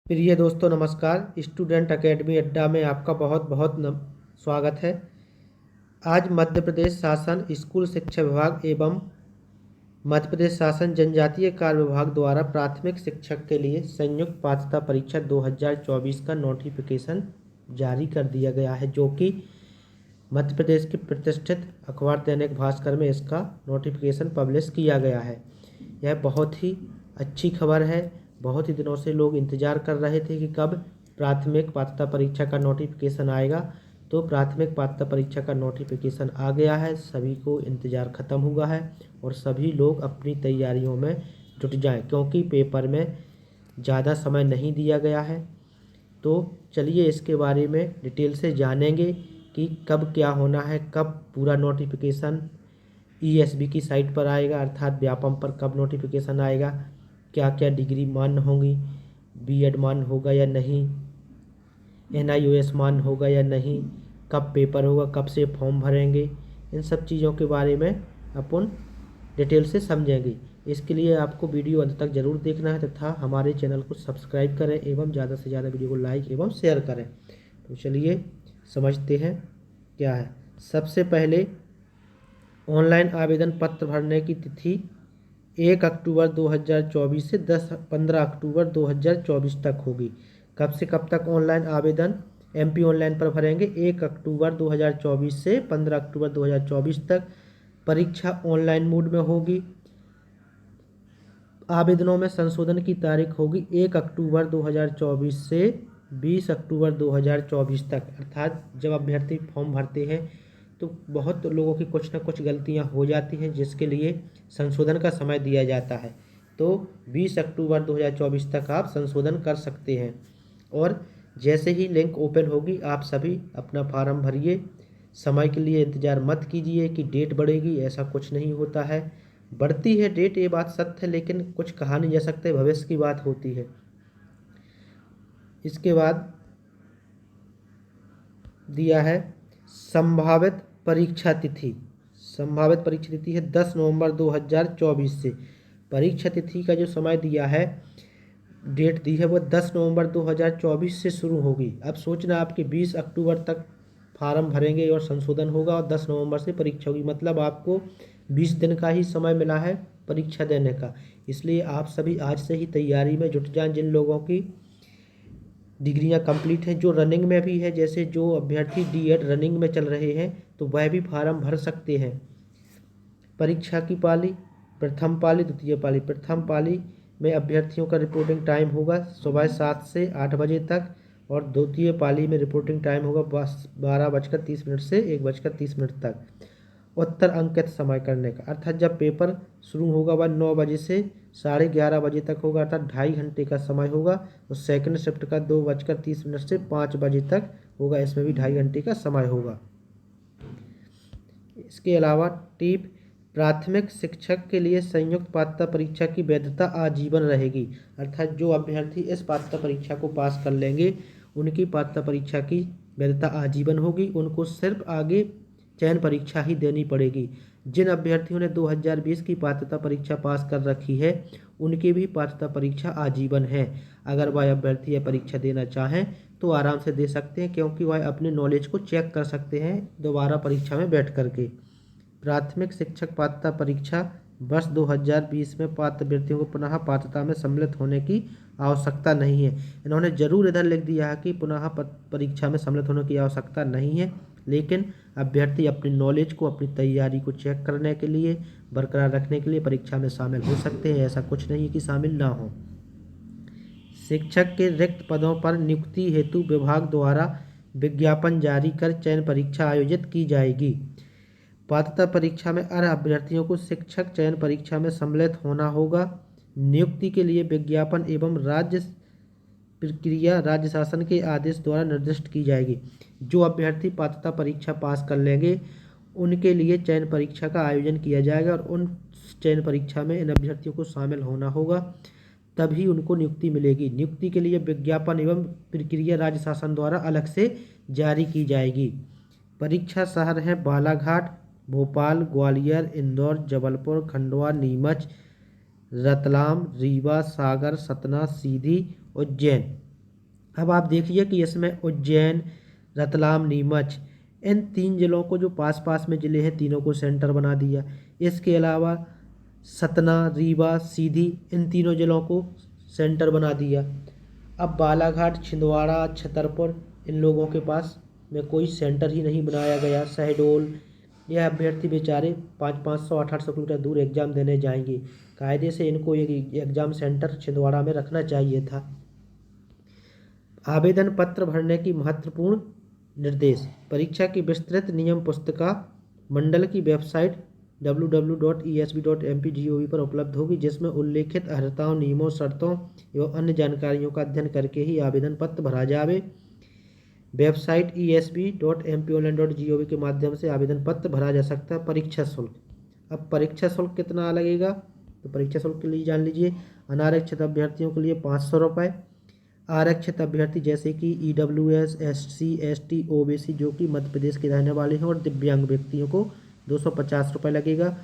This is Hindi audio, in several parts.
प्रिय दोस्तों नमस्कार। स्टूडेंट एकेडमी अड्डा में आपका बहुत बहुत स्वागत है। आज मध्य प्रदेश शासन स्कूल शिक्षा विभाग एवं मध्य प्रदेश शासन जनजातीय कार्य विभाग द्वारा प्राथमिक शिक्षक के लिए संयुक्त पात्रता परीक्षा 2024 का नोटिफिकेशन जारी कर दिया गया है, जो कि मध्य प्रदेश के प्रतिष्ठित अखबार दैनिक भास्कर में इसका नोटिफिकेशन पब्लिश किया गया है। यह बहुत ही अच्छी खबर है। बहुत ही दिनों से लोग इंतज़ार कर रहे थे कि कब प्राथमिक पात्रता परीक्षा का नोटिफिकेशन आएगा। तो प्राथमिक पात्रता परीक्षा का नोटिफिकेशन आ गया है। सभी को इंतज़ार ख़त्म हुआ है और सभी लोग अपनी तैयारियों में जुट जाएं, क्योंकि पेपर में ज़्यादा समय नहीं दिया गया है। तो चलिए इसके बारे में डिटेल से जानेंगे कि कब क्या होना है, कब पूरा नोटिफिकेशन ESB की साइट पर आएगा, अर्थात व्यापम पर कब नोटिफिकेशन आएगा, क्या क्या डिग्री मान्य होंगी, B.Ed मान्य होगा या नहीं, NIOS मान्य होगा या नहीं, कब पेपर होगा, कब से फॉर्म भरेंगे, इन सब चीज़ों के बारे में अपन डिटेल से समझेंगे। इसके लिए आपको वीडियो अंत तक जरूर देखना है तथा हमारे चैनल को सब्सक्राइब करें एवं ज़्यादा से ज़्यादा वीडियो को लाइक एवं शेयर करें। तो चलिए समझते हैं क्या है। सबसे पहले ऑनलाइन आवेदन पत्र भरने की तिथि 1 अक्टूबर 2024 से 15 अक्टूबर 2024 तक होगी। कब से कब तक ऑनलाइन आवेदन MP ऑनलाइन पर भरेंगे? 1 अक्टूबर 2024 से 15 अक्टूबर 2024 तक। परीक्षा ऑनलाइन मोड में होगी। आवेदनों में संशोधन की तारीख होगी 1 अक्टूबर 2024 से 20 अक्टूबर 2024 तक। अर्थात जब अभ्यर्थी फॉर्म भरते हैं तो बहुत लोगों की कुछ ना कुछ गलतियां हो जाती हैं, जिसके लिए संशोधन का समय दिया जाता है। तो 20 अक्टूबर 2024 तक आप संशोधन कर सकते हैं। और जैसे ही लिंक ओपन होगी आप सभी अपना फार्म भरिए। समय के लिए इंतज़ार मत कीजिए कि डेट बढ़ेगी, ऐसा कुछ नहीं होता है। बढ़ती है डेट, ये बात सत्य है, लेकिन कुछ कहा नहीं जा सकता, भविष्य की बात होती है। इसके बाद दिया है संभावित परीक्षा तिथि। संभावित परीक्षा तिथि है 10 नवंबर 2024 से। परीक्षा तिथि का जो समय दिया है, डेट दी है, वो 10 नवंबर 2024 से शुरू होगी। अब सोचना आपके 20 अक्टूबर तक फार्म भरेंगे और संशोधन होगा और 10 नवंबर से परीक्षा होगी, मतलब आपको 20 दिन का ही समय मिला है परीक्षा देने का। इसलिए आप सभी आज से ही तैयारी में जुट जाएं। जिन लोगों की डिग्रियां कंप्लीट हैं, जो रनिंग में भी है, जैसे जो अभ्यर्थी D.Ed रनिंग में चल रहे हैं, तो वह भी फार्म भर सकते हैं। परीक्षा की पाली, प्रथम पाली, द्वितीय पाली। प्रथम पाली में अभ्यर्थियों का रिपोर्टिंग टाइम होगा सुबह 7 से 8 बजे तक और द्वितीय पाली में रिपोर्टिंग टाइम होगा 12:30 से 1:30 तक। उत्तर अंकित समय करने का, अर्थात जब पेपर शुरू होगा वह 9 बजे से 11:30 बजे तक होगा, अर्थात 2.5 घंटे का समय होगा। और सेकंड शिफ्ट का 2:30 से 5 बजे तक होगा, इसमें भी 2.5 घंटे का समय होगा। इसके अलावा टिप, प्राथमिक शिक्षक के लिए संयुक्त पात्रता परीक्षा की वैधता आजीवन रहेगी। अर्थात जो अभ्यर्थी इस पात्रता परीक्षा को पास कर लेंगे उनकी पात्रता परीक्षा की वैधता आजीवन होगी। उनको सिर्फ आगे चयन परीक्षा ही देनी पड़ेगी। जिन अभ्यर्थियों ने 2020 की पात्रता परीक्षा पास कर रखी है उनकी भी पात्रता परीक्षा आजीवन है। अगर वह अभ्यर्थी यह परीक्षा देना चाहें तो आराम से दे सकते हैं, क्योंकि वह अपने नॉलेज को चेक कर सकते हैं दोबारा परीक्षा में बैठ करके। प्राथमिक शिक्षक पात्रता परीक्षा वर्ष 2020 में पात्र अभ्यर्थियों को पुनः पात्रता में सम्मिलित होने की आवश्यकता नहीं है। इन्होंने जरूर इधर लिख दिया है कि पुनः परीक्षा में सम्मिलित होने की आवश्यकता नहीं है, लेकिन अभ्यर्थी अपनी नॉलेज को, अपनी तैयारी को चेक करने के लिए, बरकरार रखने के लिए परीक्षा में शामिल हो सकते हैं। ऐसा कुछ नहीं कि शामिल ना हो। शिक्षक के रिक्त पदों पर नियुक्ति हेतु विभाग द्वारा विज्ञापन जारी कर चयन परीक्षा आयोजित की जाएगी। पात्रता परीक्षा में अर्ह अभ्यर्थियों को शिक्षक चयन परीक्षा में सम्मिलित होना होगा। नियुक्ति के लिए विज्ञापन एवं राज्य प्रक्रिया राज्य शासन के आदेश द्वारा निर्दिष्ट की जाएगी। जो अभ्यर्थी पात्रता परीक्षा पास कर लेंगे उनके लिए चयन परीक्षा का आयोजन किया जाएगा और उन चयन परीक्षा में इन अभ्यर्थियों को शामिल होना होगा, तभी उनको नियुक्ति मिलेगी। नियुक्ति के लिए विज्ञापन एवं प्रक्रिया राज्य शासन द्वारा अलग से जारी की जाएगी। परीक्षा शहर है बालाघाट, भोपाल, ग्वालियर, इंदौर, जबलपुर, खंडवा, नीमच, रतलाम, रीवा, सागर, सतना, सीधी, उज्जैन। अब आप देखिए कि इसमें उज्जैन, रतलाम, नीमच, इन 3 जिलों को, जो पास पास में ज़िले हैं, तीनों को सेंटर बना दिया। इसके अलावा सतना, रीवा, सीधी, इन तीनों जिलों को सेंटर बना दिया। अब बालाघाट, छिंदवाड़ा, छतरपुर, इन लोगों के पास में कोई सेंटर ही नहीं बनाया गया। शहडोल, यह अभ्यर्थी बेचारे 500 800 किलोमीटर दूर एग्ज़ाम देने जाएंगे। कायदे से इनको एक एग्ज़ाम सेंटर छिंदवाड़ा में रखना चाहिए था। आवेदन पत्र भरने की महत्वपूर्ण निर्देश। परीक्षा की विस्तृत नियम पुस्तिका मंडल की वेबसाइट www.esb.mp.gov पर उपलब्ध होगी, जिसमें उल्लेखित अर्हताओं, नियमों, शर्तों एवं अन्य जानकारियों का अध्ययन करके ही आवेदन पत्र भरा जावे। वेबसाइट esb.mponline.gov के माध्यम से आवेदन पत्र भरा जा सकता है। परीक्षा शुल्क। अब परीक्षा शुल्क कितना लगेगा, तो परीक्षा शुल्क के लिए जान लीजिए। अनारक्षित अभ्यर्थियों के लिए 500 रुपये। आरक्षित अभ्यर्थी जैसे कि EWS, SC, ST, OBC जो कि मध्य प्रदेश के रहने वाले हैं और दिव्यांग व्यक्तियों को 250 रुपये लगेगा।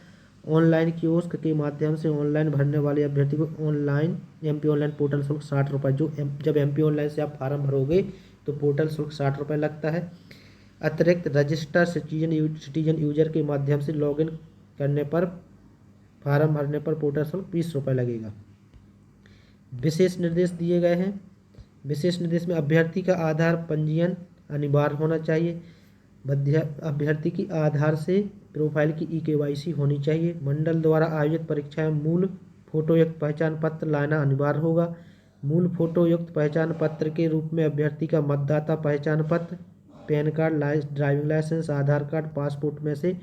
ऑनलाइन कियोस्क के माध्यम से ऑनलाइन भरने वाले अभ्यर्थी को ऑनलाइन MP ऑनलाइन पोर्टल शुल्क 60 रुपये। जब MP ऑनलाइन से आप फार्म भरोगे तो पोर्टल शुल्क 60 रुपये लगता है। अतिरिक्त रजिस्टर सिटीजन यूजर के माध्यम से लॉगिन करने पर, फार्म भरने पर पोर्टल शुल्क 20 रुपये लगेगा। विशेष निर्देश दिए गए हैं। विशेष निर्देश में अभ्यर्थी का आधार पंजीयन अनिवार्य होना चाहिए। अभ्यर्थी की आधार से प्रोफाइल की KYC होनी चाहिए। मंडल द्वारा आयोजित परीक्षा में मूल फोटोयुक्त पहचान पत्र लाना अनिवार्य होगा। मूल फोटोयुक्त पहचान पत्र के रूप में अभ्यर्थी का मतदाता पहचान पत्र, पैन कार्ड, ड्राइविंग लाइसेंस, आधार कार्ड, पासपोर्ट में से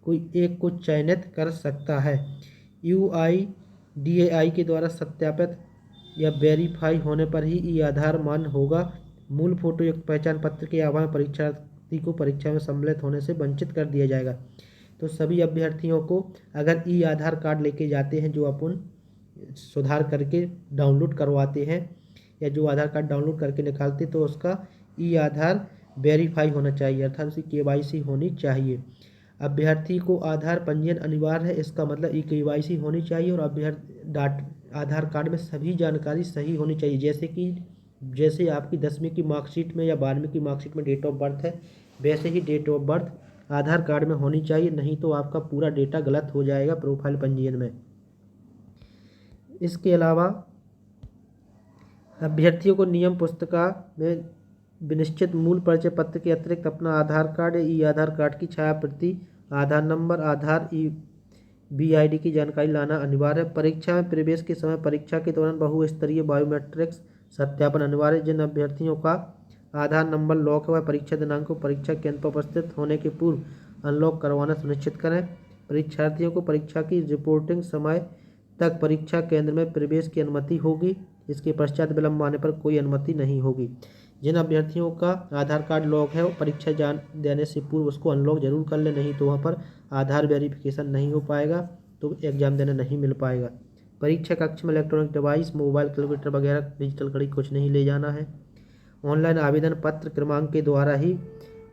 कोई एक को चयनित कर सकता है। UIDAI के द्वारा सत्यापित या वेरीफाई होने पर ही आधार मान्य होगा। मूल फोटोयुक्त पहचान पत्र के अभाव में परीक्षार्थी को परीक्षा में सम्मिलित होने से वंचित कर दिया जाएगा। तो सभी अभ्यर्थियों को अगर आधार कार्ड लेके जाते हैं, जो अपन सुधार करके डाउनलोड करवाते हैं, या जो आधार कार्ड डाउनलोड करके निकालते, तो उसका आधार वेरीफाई होना चाहिए, अर्थात उसकी KYC होनी चाहिए। अभ्यर्थी को आधार पंजीयन अनिवार्य है, इसका मतलब KYC होनी चाहिए और आधार कार्ड में सभी जानकारी सही होनी चाहिए। जैसे आपकी 10वीं की मार्कशीट में या 12वीं की मार्कशीट में डेट ऑफ बर्थ है, वैसे ही date of birth Aadhaar card में होनी चाहिए, नहीं तो आपका पूरा डेटा गलत हो जाएगा प्रोफाइल पंजीयन में। इसके अलावा अभ्यर्थियों को नियम पुस्तिका में विनिश्चित मूल परिचय पत्र के अतिरिक्त अपना आधार कार्ड या आधार कार्ड की छाया प्रति, आधार नंबर, आधार BID की जानकारी लाना अनिवार्य है। परीक्षा में प्रवेश के समय परीक्षा के दौरान बहुस्तरीय बायोमेट्रिक्स सत्यापन अनिवार्य है। जिन अभ्यर्थियों का आधार नंबर लॉक हुआ परीक्षा दिनांक को परीक्षा केंद्र पर उपस्थित होने के पूर्व अनलॉक करवाना सुनिश्चित करें। परीक्षार्थियों को परीक्षा की रिपोर्टिंग समय तक परीक्षा केंद्र में प्रवेश की अनुमति होगी। इसके पश्चात विलंब आने पर कोई अनुमति नहीं होगी। जिन अभ्यर्थियों का आधार कार्ड लॉक है वो परीक्षा देने से पूर्व उसको अनलॉक जरूर कर ले, नहीं तो वहाँ पर आधार वेरिफिकेशन नहीं हो पाएगा, तो एग्ज़ाम देने नहीं मिल पाएगा। परीक्षा कक्ष में इलेक्ट्रॉनिक डिवाइस, मोबाइल, कैलकुलेटर वगैरह, डिजिटल घड़ी कुछ नहीं ले जाना है। ऑनलाइन आवेदन पत्र क्रमांक के द्वारा ही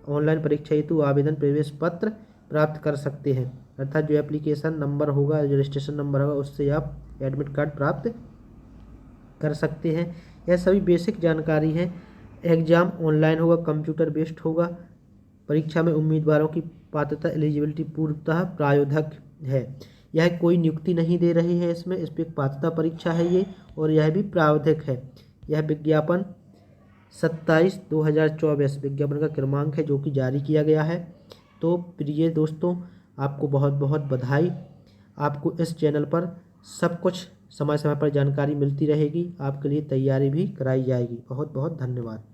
ऑनलाइन परीक्षा हेतु आवेदन प्रवेश पत्र प्राप्त कर सकते हैं, अर्थात जो एप्लीकेशन नंबर होगा, जो रजिस्ट्रेशन नंबर होगा, उससे आप एडमिट कार्ड प्राप्त कर सकते हैं। यह सभी बेसिक जानकारी है। एग्ज़ाम ऑनलाइन होगा, कंप्यूटर बेस्ड होगा। परीक्षा में उम्मीदवारों की पात्रता एलिजिबिलिटी पूर्णतः प्रायोगिक है। यह कोई नियुक्ति नहीं दे रही है, इसमें इस पर पात्रता परीक्षा है ये, और यह भी प्रायोगिक है। यह विज्ञापन 27/2024 विज्ञापन का क्रमांक है जो कि जारी किया गया है। तो प्रिय दोस्तों, आपको बहुत बहुत बधाई। आपको इस चैनल पर सब कुछ समय समय पर जानकारी मिलती रहेगी, आपके लिए तैयारी भी कराई जाएगी। बहुत बहुत धन्यवाद।